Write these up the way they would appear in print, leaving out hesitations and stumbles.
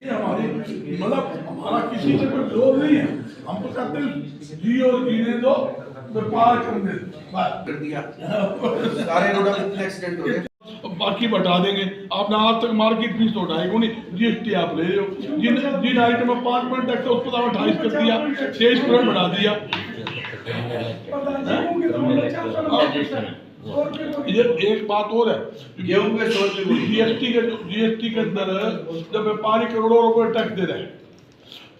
ये हमारी मतलब हमारा किसी से कोई विरोध नहीं है। हम तो कहते हैं जी और जीने दो, व्यापार करने दो, बस कर दिया सारे रोड में एक्सीडेंट हो गए। बाकी बढ़ा देंगे। आपने आज तक मार्केट फीस तो उठाई नहीं, जीएसटी आप ले लो। जिन आइटम में 5% टैक्स है उस पर 28 कर दिया, 23% बढ़ा दिया। ये एक बात और है, गेहूं पे 100 रुपये जीएसटी के अंदर जब व्यापारी करोड़ों रुपए टैक्स दे रहे हैं,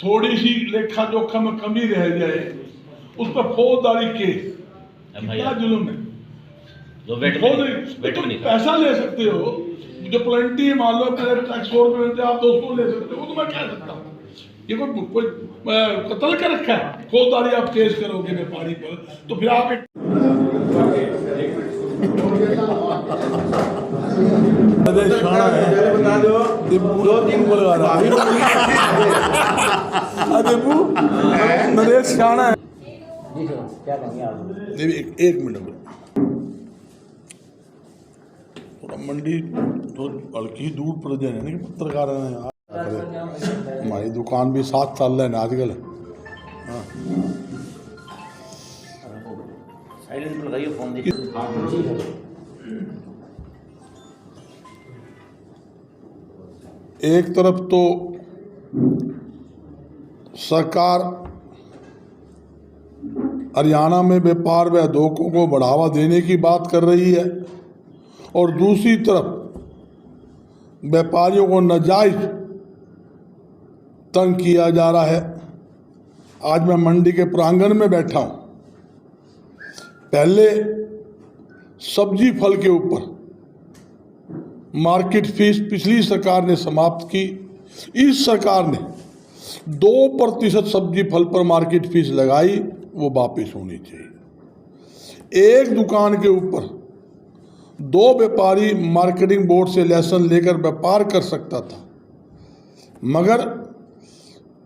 थोड़ी सी लेखा जोखा में कमी रह जाए उस पर फौजदारी केस, कितना जुल्म है। जो वेट तो नहीं पैसा ले सकते हो, जो प्लेंटी मान लो मेरे टैक्स 100 रुपये मिलते आप 200 ले सकते हो, वो तो मैं कह सकता हूँ। ये कोई कत्ल कर रखा है, फौजदारी आप केस करोगे व्यापारी पर, तो फिर आप एक शाना है बता दो 2-3 लगा रहा अदेबू नरेश शाना है। एक मिनट थोड़ा मंडी तो हल्की दूर पर जाने नहीं पत्रकार है हमारी दुकान भी 7 साल है ना आजकल। हाँ साइलेंट पर लगाइए फोन देखिए। एक तरफ तो सरकार हरियाणा में व्यापार व उद्योगों को बढ़ावा देने की बात कर रही है और दूसरी तरफ व्यापारियों को नाजायज तंग किया जा रहा है। आज मैं मंडी के प्रांगण में बैठा हूं। पहले सब्जी फल के ऊपर मार्केट फीस पिछली सरकार ने समाप्त की। इस सरकार ने 2% सब्जी फल पर मार्केट फीस लगाई, वो वापस होनी चाहिए। एक दुकान के ऊपर 2 व्यापारी मार्केटिंग बोर्ड से लाइसेंस लेकर व्यापार कर सकता था, मगर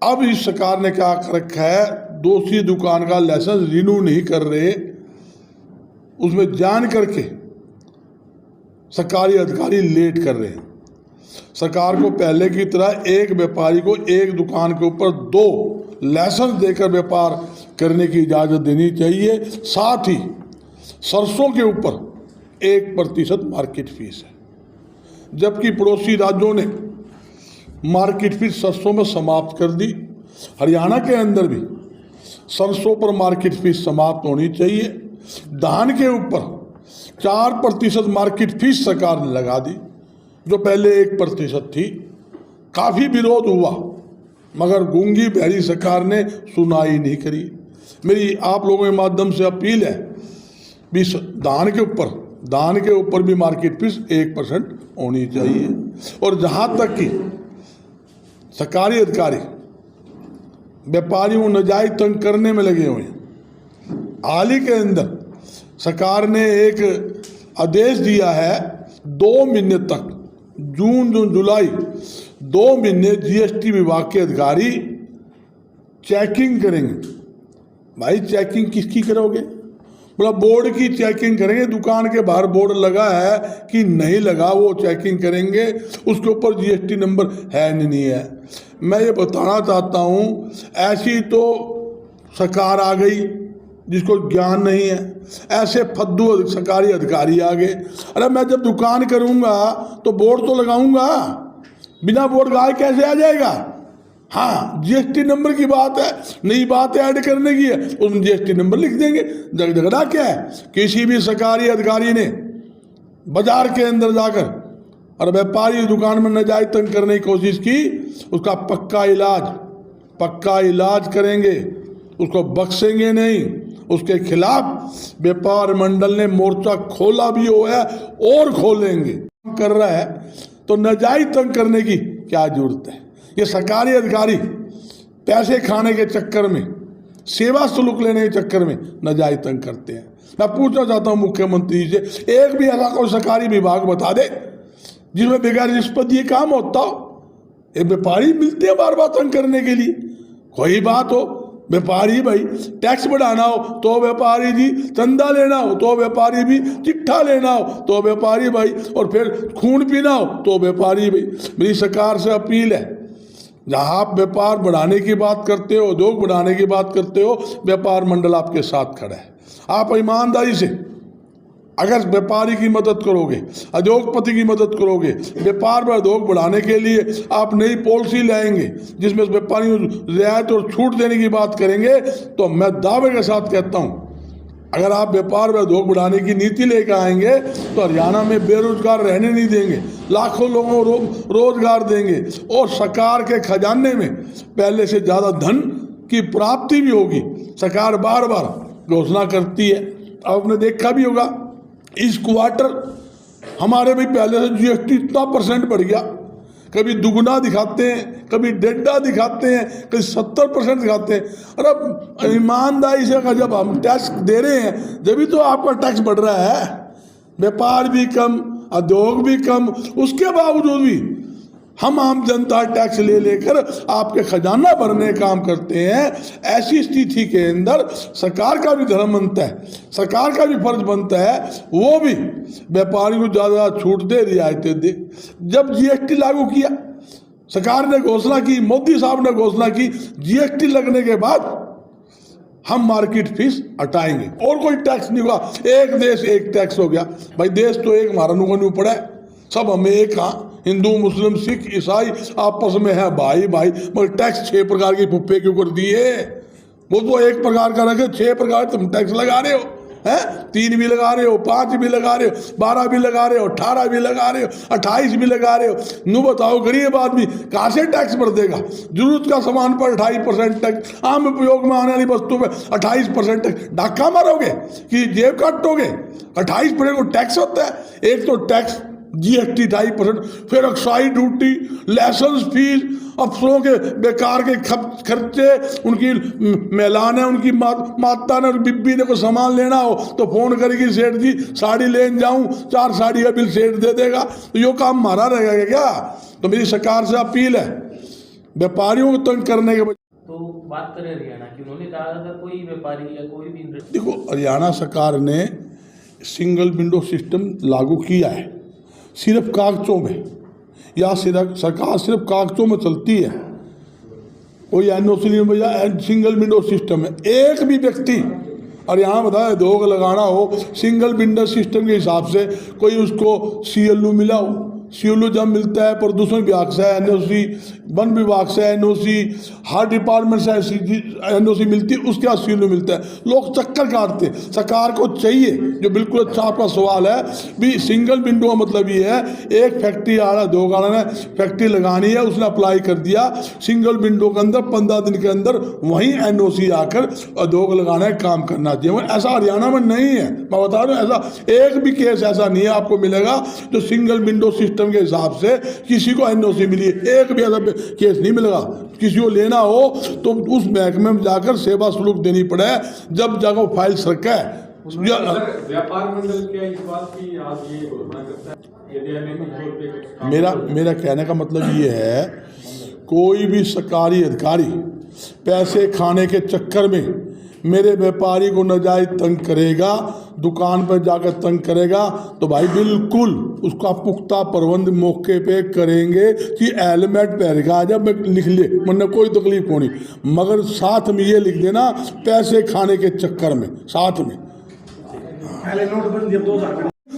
अब इस सरकार ने क्या कर रखा है, दूसरी दुकान का लाइसेंस रिन्यू नहीं कर रहे, उसमें जान करके सरकारी अधिकारी लेट कर रहे हैं। सरकार को पहले की तरह एक व्यापारी को एक दुकान के ऊपर 2 लाइसेंस देकर व्यापार करने की इजाज़त देनी चाहिए। साथ ही सरसों के ऊपर 1% मार्केट फीस है, जबकि पड़ोसी राज्यों ने मार्केट फीस सरसों में समाप्त कर दी। हरियाणा के अंदर भी सरसों पर मार्केट फीस समाप्त होनी चाहिए। धान के ऊपर 4% मार्केट फीस सरकार ने लगा दी, जो पहले 1% थी। काफ़ी विरोध हुआ, मगर गूंगी बहरी सरकार ने सुनाई नहीं करी। मेरी आप लोगों के माध्यम से अपील है भी धान के ऊपर भी मार्केट फीस 1% होनी चाहिए। और जहाँ तक कि सरकारी अधिकारी व्यापारियों को नाजायज तंग करने में लगे हुए हैं, हाल ही के अंदर सरकार ने एक आदेश दिया है 2 महीने तक, जून जुलाई 2 महीने जीएसटी विभाग के अधिकारी चेकिंग करेंगे। भाई चेकिंग किसकी करोगे? बोला बोर्ड की चेकिंग करेंगे। दुकान के बाहर बोर्ड लगा है कि नहीं लगा, वो चेकिंग करेंगे। उसके ऊपर जीएसटी नंबर है नहीं है। मैं ये बताना चाहता हूँ, ऐसी तो सरकार आ गई जिसको ज्ञान नहीं है, ऐसे फद्दू सरकारी अधिकारी आ गए। अरे मैं जब दुकान करूँगा तो बोर्ड तो लगाऊंगा, बिना बोर्ड गाय कैसे आ जाएगा? हाँ, जीएसटी नंबर की बात है, नई बात ऐड करने की है, उसमें जीएसटी नंबर लिख देंगे। झगड़ा क्या है? किसी भी सरकारी अधिकारी ने बाजार के अंदर जाकर और व्यापारी दुकान में नाजायज तंग करने की कोशिश की, उसका पक्का इलाज करेंगे, उसको बख्शेंगे नहीं। उसके खिलाफ व्यापार मंडल ने मोर्चा खोला भी हुआ है और खोलेंगे। कर रहा है तो नाजायज तंग करने की क्या जरूरत है? ये सरकारी अधिकारी पैसे खाने के चक्कर में, सेवा शुल्क लेने के चक्कर में नाजायज तंग करते हैं। मैं पूछना चाहता हूँ मुख्यमंत्री से, एक भी ऐसा कोई सरकारी विभाग बता दे जिसमें बगैर रिश्वत ये काम होता हो। ये व्यापारी मिलते हैं बार बार तंग करने के लिए। कोई बात हो, व्यापारी भाई टैक्स बढ़ाना हो तो व्यापारी जी, चंदा लेना हो तो व्यापारी भी, चिट्ठा लेना हो तो व्यापारी भाई, और फिर खून पीना हो तो व्यापारी भाई। मेरी सरकार से अपील है, जहाँ आप व्यापार बढ़ाने की बात करते हो, उद्योग बढ़ाने की बात करते हो, व्यापार मंडल आपके साथ खड़ा है। आप ईमानदारी से अगर व्यापारी की मदद करोगे, उद्योगपति की मदद करोगे, व्यापार व उद्योग बढ़ाने के लिए आप नई पॉलिसी लाएंगे जिसमें व्यापारियों को रियायत और छूट देने की बात करेंगे, तो मैं दावे के साथ कहता हूँ अगर आप व्यापार व उद्योग बढ़ाने की नीति लेकर आएंगे तो हरियाणा में बेरोजगार रहने नहीं देंगे, लाखों लोगों को रोजगार देंगे और सरकार के खजाने में पहले से ज़्यादा धन की प्राप्ति भी होगी। सरकार बार बार घोषणा करती है, आपने देखा भी होगा इस क्वार्टर हमारे भी पहले से जीएसटी इतना % बढ़ गया, कभी दुगुना दिखाते हैं, कभी डेढ़ा दिखाते हैं, कभी 70% दिखाते हैं। और अब ईमानदारी से अगर जब हम टैक्स दे रहे हैं जब भी तो आपका टैक्स बढ़ रहा है, व्यापार भी कम, उद्योग भी कम, उसके बावजूद भी हम आम जनता टैक्स ले लेकर आपके खजाना भरने का काम करते हैं। ऐसी स्थिति के अंदर सरकार का भी धर्म बनता है, सरकार का भी फर्ज बनता है वो भी व्यापारी को ज़्यादा छूट दे, रियायतें दे। जब जीएसटी लागू किया सरकार ने घोषणा की, मोदी साहब ने घोषणा की जीएसटी लगने के बाद हम मार्केट फीस हटाएंगे और कोई टैक्स नहीं होगा, एक देश एक टैक्स हो गया। भाई देश तो एक हमारा नुकसान पड़ा है, सब हमें एक, हाँ हिंदू मुस्लिम सिख ईसाई आपस में है भाई भाई, मगर टैक्स 6 प्रकार की पुप्पे क्यों कर दिए? वो तो 1 प्रकार का रखे, 6 प्रकार तुम टैक्स लगा रहे हो, हैं 3 भी लगा रहे हो, 5 भी लगा रहे हो, 12 भी लगा रहे हो, 18 भी लगा रहे हो, 28 भी लगा रहे हो। नू बताओ गरीब आदमी कहाँ से टैक्स भर देगा? जरूरत का सामान पर 28% टैक्स, आम उपयोग में आने वाली वस्तु पर 28% टैक्स, डाका मारोगे कि जेब काटोगे? 28% को टैक्स होता है। एक तो टैक्स जीएसटी 2.5%, फिर एक्साइज ड्यूटी, लाइसेंस फीस, अफसरों के बेकार के खर्चे, उनकी महिलाएं ने, उनकी माता ने, बिब्बी ने को सामान लेना हो तो फोन करेगी सेठ जी साड़ी लेने जाऊं, 4 साड़ी का बिल सेठ दे देगा, तो यो काम हमारा रहेगा क्या? तो मेरी सरकार से अपील है व्यापारियों को तंग करने के तो बात करें हरियाणा की, उन्होंने कहा अगर कोई व्यापारी या कोई भी देखो हरियाणा सरकार ने सिंगल विंडो सिस्टम लागू किया है सिर्फ कागजों में, या सरकार सिर्फ कागजों में चलती है, कोई एनओसी नहीं भैया, सिंगल विंडो सिस्टम है। एक भी व्यक्ति और यहाँ बताया उद्योग लगाना हो सिंगल विंडो सिस्टम के हिसाब से, कोई उसको सीएलयू मिला हो, सीएलयू जब मिलता है प्रदूषण विभाग से एनओसी, वन विभाग से एनओसी, हर डिपार्टमेंट से एनओसी मिलती है, उसके बाद सीएलयू मिलता है। लोग चक्कर काटते। सरकार को चाहिए, जो बिल्कुल अच्छा आपका सवाल है, भी सिंगल विंडो का मतलब ये है एक फैक्ट्री आ रहा, 2 गाड़ा ने फैक्ट्री लगानी है, उसने अप्लाई कर दिया, सिंगल विंडो के अंदर 15 दिन के अंदर वहीं एनओसी आकर उद्योग लगाना है, काम करना चाहिए। ऐसा हरियाणा में नहीं है, मैं बता रहा हूँ, ऐसा एक भी केस ऐसा नहीं है आपको मिलेगा जो सिंगल विंडो सिस्टम के हिसाब से किसी को एनओसी मिली है, एक भी ऐसा केस नहीं मिलेगा। किसी को लेना हो तो उस महकमे में जाकर सेवा शुल्क देनी पड़े, जब जाकर फाइल सरका है। व्यापार मंडल क्या इस बात की आज ये घोषणा करता है यदि हमें मेरा कहने का मतलब ये है, कोई भी सरकारी अधिकारी पैसे खाने के चक्कर में मेरे व्यापारी को नाजायज तंग करेगा, दुकान पर जाकर तंग करेगा, तो भाई बिल्कुल उसका पुख्ता प्रबंध मौके पे करेंगे कि हेलमेट पहनेगा जब लिख ले, वरना कोई तकलीफ होनी, मगर साथ में ये लिख देना पैसे खाने के चक्कर में, साथ में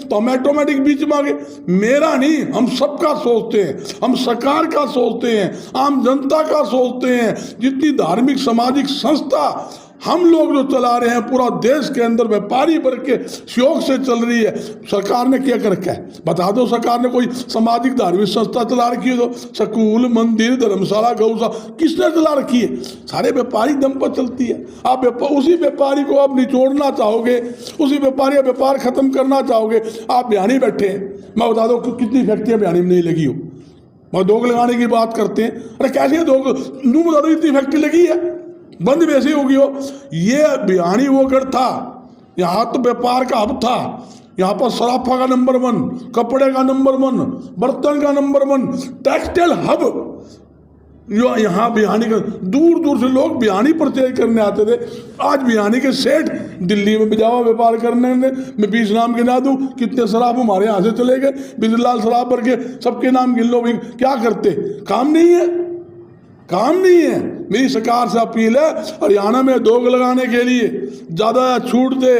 तो हम ऑटोमेटिक बीच में आ गए। मेरा नहीं, हम सबका सोचते हैं, हम सरकार का सोचते हैं, आम जनता का सोचते हैं। जितनी धार्मिक सामाजिक संस्था हम लोग जो चला रहे हैं, पूरा देश के अंदर व्यापारी वर्ग के सहयोग से चल रही है। सरकार ने क्या कर रखा है बता दो? सरकार ने कोई सामाजिक धार्मिक संस्था चला रखी है? तो स्कूल, मंदिर, धर्मशाला, गौशाला किसने चला रखी है? सारे व्यापारी दम पर चलती है। आप उसी व्यापारी को आप निचोड़ना चाहोगे, उसी व्यापारी का व्यापार खत्म करना चाहोगे। आप बिहानी बैठे हैं, मैं बता दो कितनी फैक्ट्रियाँ बिहानी में नहीं लगी हो, और उद्योग लगाने की बात करते हैं। अरे कैसे उद्योग, नू बता दो इतनी फैक्ट्री लगी है, बंद वैसे होगी हो। ये बिहानी वो गढ़ था, यहाँ तो व्यापार का हब था। यहाँ पर सराफा का नंबर 1, कपड़े का नंबर 1, बर्तन का नंबर 1, टेक्सटाइल हब। जो यहाँ बिहानी का दूर दूर से लोग बिहानी परचेज करने आते थे। आज बिहानी के सेठ दिल्ली में जाओ व्यापार करने में, मैं 20 नाम गिना दूँ, कितने शराब हमारे यहाँ से चले गए। बिजलाल शराब भर के सबके नाम गिन लो, क्या करते, काम नहीं है। काम नहीं है। मेरी सरकार से अपील है, हरियाणा में उद्योग लगाने के लिए ज़्यादा छूट दे,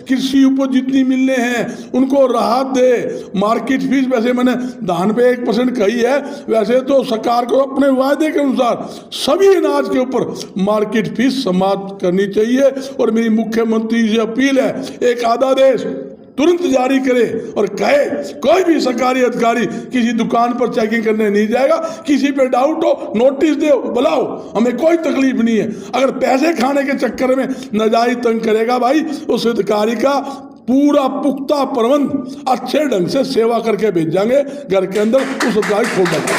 कृषि उपज जितनी मिलने हैं उनको राहत दे, मार्केट फीस वैसे मैंने धान पे 1% कही है, वैसे तो सरकार को अपने वायदे के अनुसार सभी अनाज के ऊपर मार्केट फीस समाप्त करनी चाहिए। और मेरी मुख्यमंत्री से अपील है, एक आदेश तुरंत जारी करे और कहे कोई भी सरकारी अधिकारी किसी दुकान पर चेकिंग करने नहीं जाएगा, किसी पे डाउट हो नोटिस दे, बुलाओ, हमें कोई तकलीफ नहीं है। अगर पैसे खाने के चक्कर में नाजायज तंग करेगा भाई, उस अधिकारी का पूरा पुख्ता प्रबंध अच्छे ढंग से सेवा करके भेजेंगे घर के अंदर, उस अधिकारी खोल देंगे।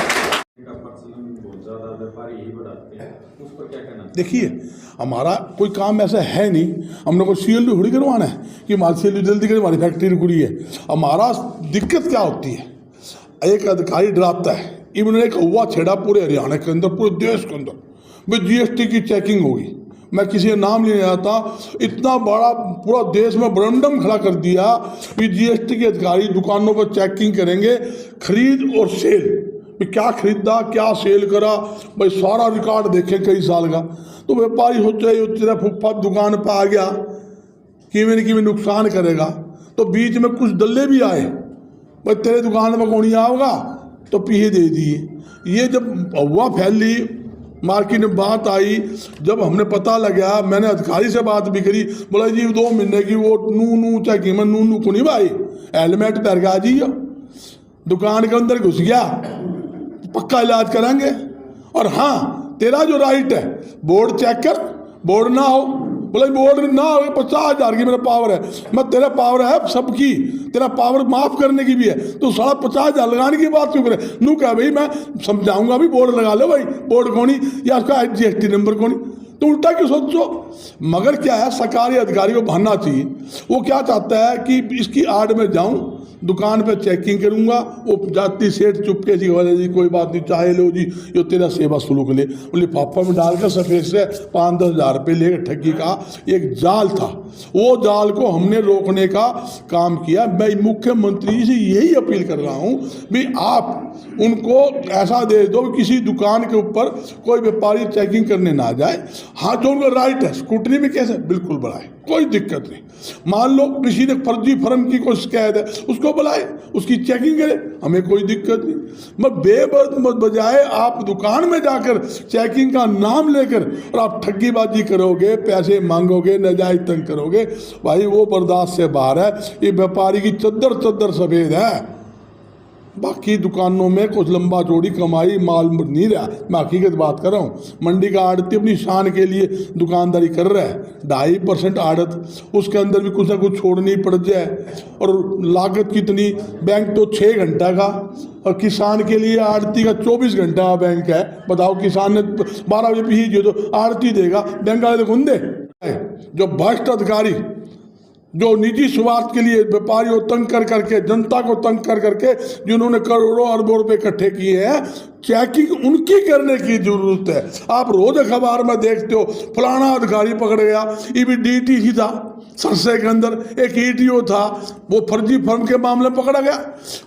बहुत ज्यादा व्यापारी ही बढ़ाते हैं, उस पर क्या कहना? देखिए, हमारा कोई काम ऐसा है नहीं, हमने कोई CLD थोड़ी करवाना है कि हमारी CLD जल्दी करें, हमारी फैक्ट्री रुकी है। हमारा दिक्कत क्या होती है, एक अधिकारी डराता है, इन्होंने एक हुआ छेड़ा पूरे हरियाणा के अंदर, पूरे देश के अंदर, भाई GST की चेकिंग होगी। मैं किसी का नाम लेने आता, इतना बड़ा पूरा देश में बरंडम खड़ा कर दिया कि GST के अधिकारी दुकानों पर चेकिंग करेंगे, खरीद और सेल, क्या खरीदा क्या सेल करा, भाई सारा रिकॉर्ड देखें कई साल का। तो व्यापारी सोचा ये तेरा फुफ्फा दुकान पर आ गया कि में नुकसान करेगा, तो बीच में कुछ दल्ले भी आए, भाई तेरे दुकान में कौन आओगा, तो पीछे दे दिए। ये जब हुआ फैली मार्केट में बात आई, जब हमने पता लगा, मैंने अधिकारी से बात भी करी, बोला जी 2 महीने की वो नू चेकिंग में नू को नहीं भाई, हेलमेट पहन के आ जाइए, दुकान के अंदर घुस गया पक्का इलाज करेंगे। और हाँ, तेरा जो राइट है बोर्ड चेक कर, बोर्ड ना हो, बोले बोर्ड ना हो 50,000 की मेरा पावर है, मैं तेरा पावर है सबकी, तेरा पावर माफ करने की भी है, तो 50,000 लगाने की बात क्यों करे। नू कहा भाई मैं समझाऊंगा भी, बोर्ड लगा लो भाई, बोर्ड कौनी या उसका GST नंबर कौनी, तो उल्टा क्यों सोचो। मगर क्या है, सरकारी अधिकारी को भानना चाहिए, वो क्या चाहता है कि इसकी आड़ में जाऊं, दुकान पे चेकिंग करूंगा, वो जाती सेठ चुपके जी वाले जी कोई बात नहीं, चाहे लो जी, ये तेरा सेवा शुल्क ले, लिफाफा में डालकर सफेद से 5-10 हज़ार रुपये लेकर ठगी का एक जाल था, वो जाल को हमने रोकने का काम किया। मैं मुख्यमंत्री से यही अपील कर रहा हूँ भी आप उनको ऐसा दे दो, किसी दुकान के ऊपर कोई व्यापारी चेकिंग करने ना जाए। हाँ, जो उनका राइट है, स्कूटनी भी कैसे बिल्कुल बढ़ाए, कोई दिक्कत नहीं। मान लो किसी ने फर्जी फर्म की कोई शिकायत है, उसको बुलाए, उसकी चेकिंग करे, हमें कोई दिक्कत नहीं। मगर बजाय आप दुकान में जाकर चेकिंग का नाम लेकर और आप ठगीबाजी करोगे, पैसे मांगोगे, नाजायज तंग करोगे, भाई वो बर्दाश्त से बाहर है। ये व्यापारी की चद्दर सफेद है, बाकी दुकानों में कुछ लंबा चौड़ी कमाई माल नहीं रहा। मैं हकीकत बात कर रहा हूँ, मंडी का आड़ती अपनी शान के लिए दुकानदारी कर रहा है, 2.5% आड़त, उसके अंदर भी कुछ ना कुछ छोड़नी पड़ जाए, और लागत कितनी, बैंक तो 6 घंटा का, और किसान के लिए आड़ती का 24 घंटा बैंक है। बताओ, किसान ने 12 बजे पी तो आड़ती देगा, बैंक वाले तो गुंदे। जो भ्रष्ट अधिकारी जो निजी स्वार्थ के लिए व्यापारियों तंग कर करके, जनता को तंग कर करके जिन्होंने करोड़ों अरबों रुपए इकट्ठे किए हैं, चेकिंग उनकी करने की जरूरत है। आप रोज अखबार में देखते हो फलाना अधिकारी पकड़ गया, ये भी DTC था सरसे के अंदर, एक ETO था, वो फर्जी फर्म के मामले में पकड़ा गया।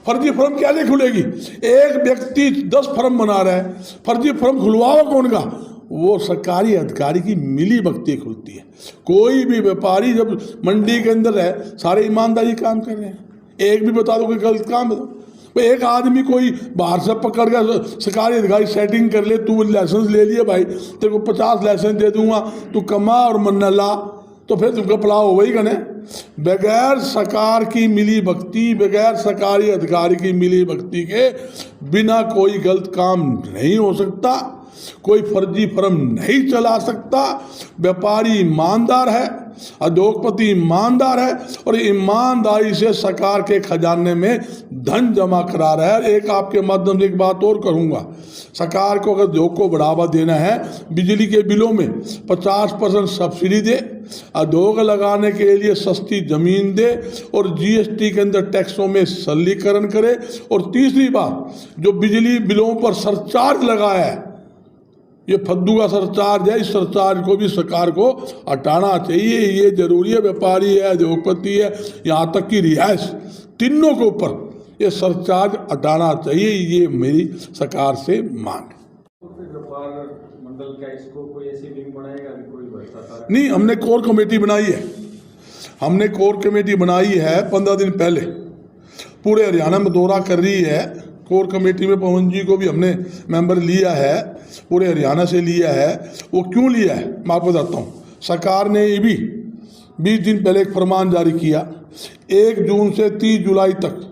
फर्जी फर्म कैसे खुलेगी, एक व्यक्ति 10 फर्म बना रहा है, फर्जी फर्म खुलवाओ कौन का, वो सरकारी अधिकारी की मिली भगती खुलती है। कोई भी व्यापारी जब मंडी के अंदर है, सारे ईमानदारी काम कर रहे हैं, एक भी बता दो कोई गलत काम है। एक आदमी कोई बाहर से पकड़ गया, सरकारी अधिकारी सेटिंग कर ले, तू लाइसेंस ले लिया भाई, तेरे को 50 लाइसेंस दे दूंगा, तू कमा और मन्ना ला, तो फिर तुमका पलाव हो वही कने। बगैर सरकार की मिली भगती, बगैर सरकारी अधिकारी की मिली भगती के बिना कोई गलत काम नहीं हो सकता, कोई फर्जी फर्म नहीं चला सकता। व्यापारी ईमानदार है, उद्योगपति ईमानदार है, और ईमानदारी से सरकार के खजाने में धन जमा करा रहा है। एक आपके माध्यम से एक बात और करूंगा, सरकार को अगर उद्योग को बढ़ावा देना है, बिजली के बिलों में 50% सब्सिडी दे, उद्योग लगाने के लिए सस्ती जमीन दे, और GST के अंदर टैक्सों में सरलीकरण करे। और तीसरी बात, जो बिजली बिलों पर सरचार्ज लगाया है, ये फद्दू का सरचार्ज है, इस सरचार्ज को भी सरकार को हटाना चाहिए। ये जरूरी है, व्यापारी है, उद्योगपति है, यहाँ तक कि रिहायश, तीनों के ऊपर ये सरचार्ज हटाना चाहिए। ये मेरी सरकार से मांग है। व्यापार मंडल क्या इसको कोई ऐसी विंग बनाएगा अभी कोई भ्रष्टाचार? नहीं, हमने कोर कमेटी बनाई है। हमने कोर कमेटी बनाई है 15 दिन पहले, पूरे हरियाणा में दौरा कर रही है। कोर कमेटी में पवन जी को भी हमने मेंबर लिया है, पूरे हरियाणा से लिया है। वो क्यों लिया है मैं आपको बताता हूँ। सरकार ने ये भी 20 दिन पहले एक फरमान जारी किया, 1 जून से 30 जुलाई तक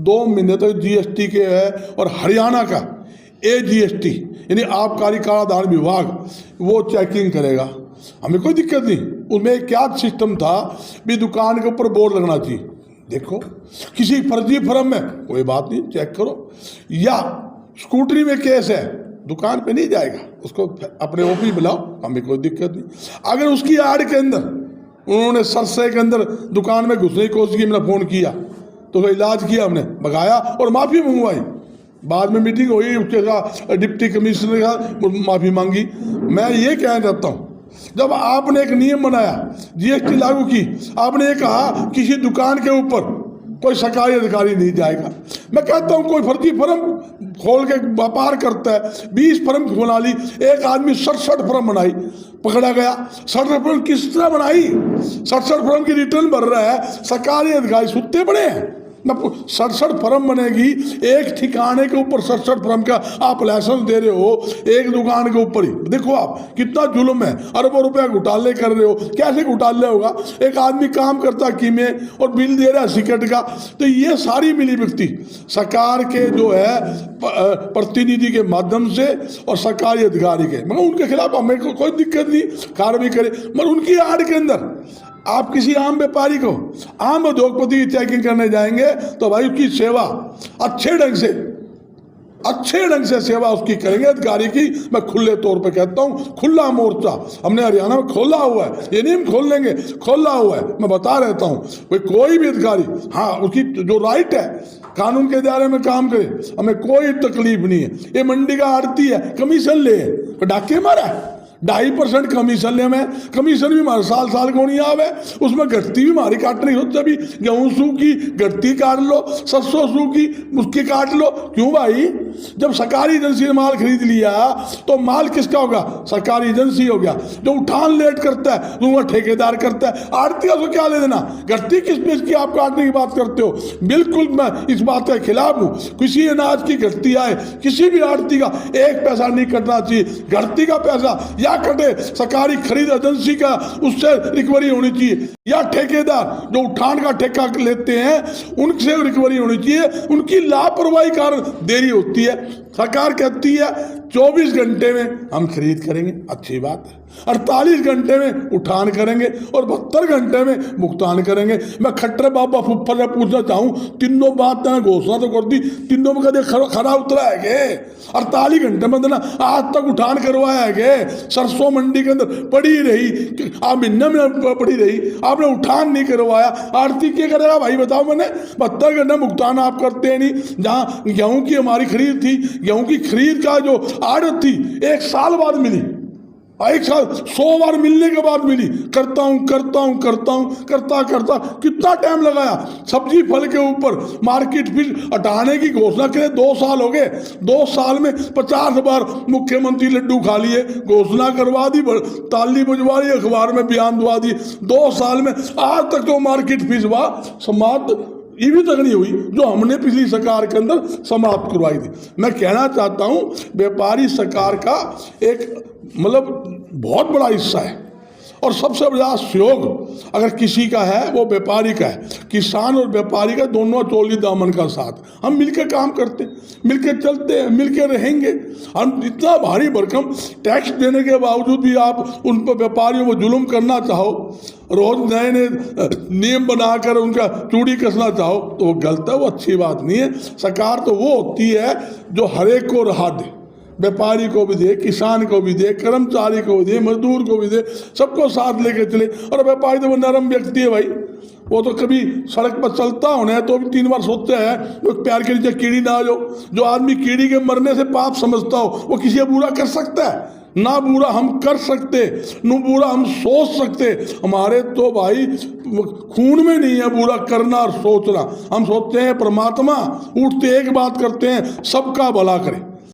2 महीने तक जीएसटी के है और हरियाणा का AGST यानी आबकारी कराधान विभाग वो चेकिंग करेगा। हमें कोई दिक्कत नहीं। उसमें क्या सिस्टम था भी दुकान के ऊपर बोर्ड लगना चाहिए, देखो किसी फर्जी फर्म में कोई बात नहीं, चेक करो। या स्कूटरी में केस है, दुकान पे नहीं जाएगा, उसको अपने ऑफिस बुलाओ, हमें कोई दिक्कत नहीं। अगर उसकी आड़ के अंदर उन्होंने सरसे के अंदर दुकान में घुसने की कोशिश की, मैंने फ़ोन किया तो उसका इलाज किया, हमने भगाया और माफ़ी मंगवाई। बाद में मीटिंग हुई, उसके साथ डिप्टी कमिश्नर का माफ़ी मांगी। मैं ये कहना चाहता हूँ, जब आपने एक नियम बनाया, जीएसटी लागू की, आपने ये कहा किसी दुकान के ऊपर कोई सरकारी अधिकारी नहीं जाएगा। मैं कहता हूँ कोई फर्जी फर्म खोल के व्यापार करता है, 20 फर्म बना ली, एक आदमी 67 फर्म बनाई, पकड़ा गया। 67 फर्म किस तरह बनाई? 67 फर्म की रिटर्न भर रहा है, सरकारी अधिकारी सुत्ते पड़े हैं। 67 फर्म बनेगी, एक ठिकाने के ऊपर 67 फर्म का आप लाइसेंस दे रहे हो, एक दुकान के ऊपर ही। देखो आप कितना जुल्म है, अरबों रुपया घोटाले कर रहे हो। कैसे घोटाले होगा? एक आदमी काम करता कीमे और बिल दे रहा है सिकट का। तो ये सारी मिली व्यक्ति सरकार के जो है प्रतिनिधि के माध्यम से और सरकारी अधिकारी के, मगर उनके खिलाफ हमें कोई दिक्कत नहीं, कार्रवाई करे। मगर उनकी आड़ के अंदर आप किसी आम व्यापारी को, आम उद्योगपति की चेकिंग करने जाएंगे तो भाई उसकी सेवा अच्छे ढंग से सेवा उसकी करेंगे अधिकारी की। मैं खुले तौर पे कहता हूँ, खुला मोर्चा हमने हरियाणा में खोला हुआ है, ये नहीं हम खोल लेंगे, खोला हुआ है। मैं बता रहता हूँ, कोई भी अधिकारी, हाँ उसकी जो राइट है कानून के दायरे में काम करे, हमें कोई तकलीफ नहीं है। ये मंडी का आड़ती है, कमीशन ले, डाके मारा 2.5% कमीशन ले, में कमीशन भी हमारे साल को नहीं आवे, उसमें घटती भी हमारी काट रही हो। जब गेहूँ सू की घटती काट लो, सरसों सू की उसकी काट लो। क्यों भाई? जब सरकारी एजेंसी ने माल खरीद लिया तो माल किसका होगा? सरकारी एजेंसी हो गया। जो उठान लेट करता है तो वह ठेकेदार करता है, आड़ती का क्या ले देना? घटती किस पेश की आप काटने की बात करते हो? बिल्कुल मैं इस बात के खिलाफ हूँ। किसी अनाज की घटती आए, किसी भी आड़ती का 1 पैसा नहीं कटना चाहिए। घटती का पैसा या कटे सरकारी खरीद एजेंसी का, उससे रिकवरी होनी चाहिए, या ठेकेदार जो उठान का ठेका लेते हैं उनसे रिकवरी होनी चाहिए। उनकी लापरवाही कारण देरी होती है। सरकार कहती है 24 घंटे में हम खरीद करेंगे, अच्छी बात है, 48 घंटे में उठान करेंगे और 72 घंटे में भुगतान करेंगे। मैं खट्टर बाबा फुफ्फर से पूछना चाहूँ, तीनों बात ने घोषणा तो कर दी, तीनों में कदे खरा उतरा है गे? 48 घंटे में देना, आज तक उठान करवाया है गे? सरसों मंडी के अंदर पड़ी रही, आप महीने में पड़ी रही, आपने उठान नहीं करवाया। आरती क्या करेगा भाई बताओ? मैंने 72 घंटे भुगतान आप करते नहीं। जहाँ गेहूं की हमारी खरीद थी, गेहूं की खरीद का जो आड़त थी 1 साल बाद मिली, 1 साल 100 बार मिलने के बाद मिली। करता कितना टाइम लगाया? सब्जी फल के ऊपर मार्केट फीस हटाने की घोषणा करे 2 साल हो गए। 2 साल में 50 बार मुख्यमंत्री लड्डू खा लिए, घोषणा करवा दी, ताली बजवा दी, अखबार में बयान दवा दी। 2 साल में आज तक तो मार्केट फीस समाप्त ये भी तक नहीं हुई जो हमने पिछली सरकार के अंदर समाप्त करवाई थी। मैं कहना चाहता हूं, व्यापारी सरकार का एक मतलब बहुत बड़ा हिस्सा है और सबसे बड़ा सहयोग अगर किसी का है वो व्यापारी का है। किसान और व्यापारी का दोनों चोली दामन का साथ। हम मिलकर काम करते हैं, मिलकर चलते हैं, मिलकर रहेंगे। हम इतना भारी भरकम टैक्स देने के बावजूद भी आप उन पर व्यापारियों को जुल्म करना चाहो, रोज नए नियम बनाकर उनका चूड़ी कसना चाहो तो वो गलत है, वो अच्छी बात नहीं है। सरकार तो वो होती है जो हर एक को राहत दे, व्यापारी को भी दे, किसान को भी दे, कर्मचारी को भी दे, मजदूर को भी दे, सबको साथ लेके चले। और व्यापारी तो वो नरम व्यक्ति है भाई, वो तो कभी सड़क पर चलता होना है तो भी 3 बार सोचते हैं वो प्यार के नीचे कीड़ी ना आ जाओ। जो आदमी कीड़ी के मरने से पाप समझता हो वो किसी बुरा कर सकता है? ना बुरा हम कर सकते, न बुरा हम सोच सकते। हमारे तो भाई खून में नहीं है बुरा करना और सोचना। हम सोचते हैं परमात्मा, उठते एक बात करते हैं सबका भला करे।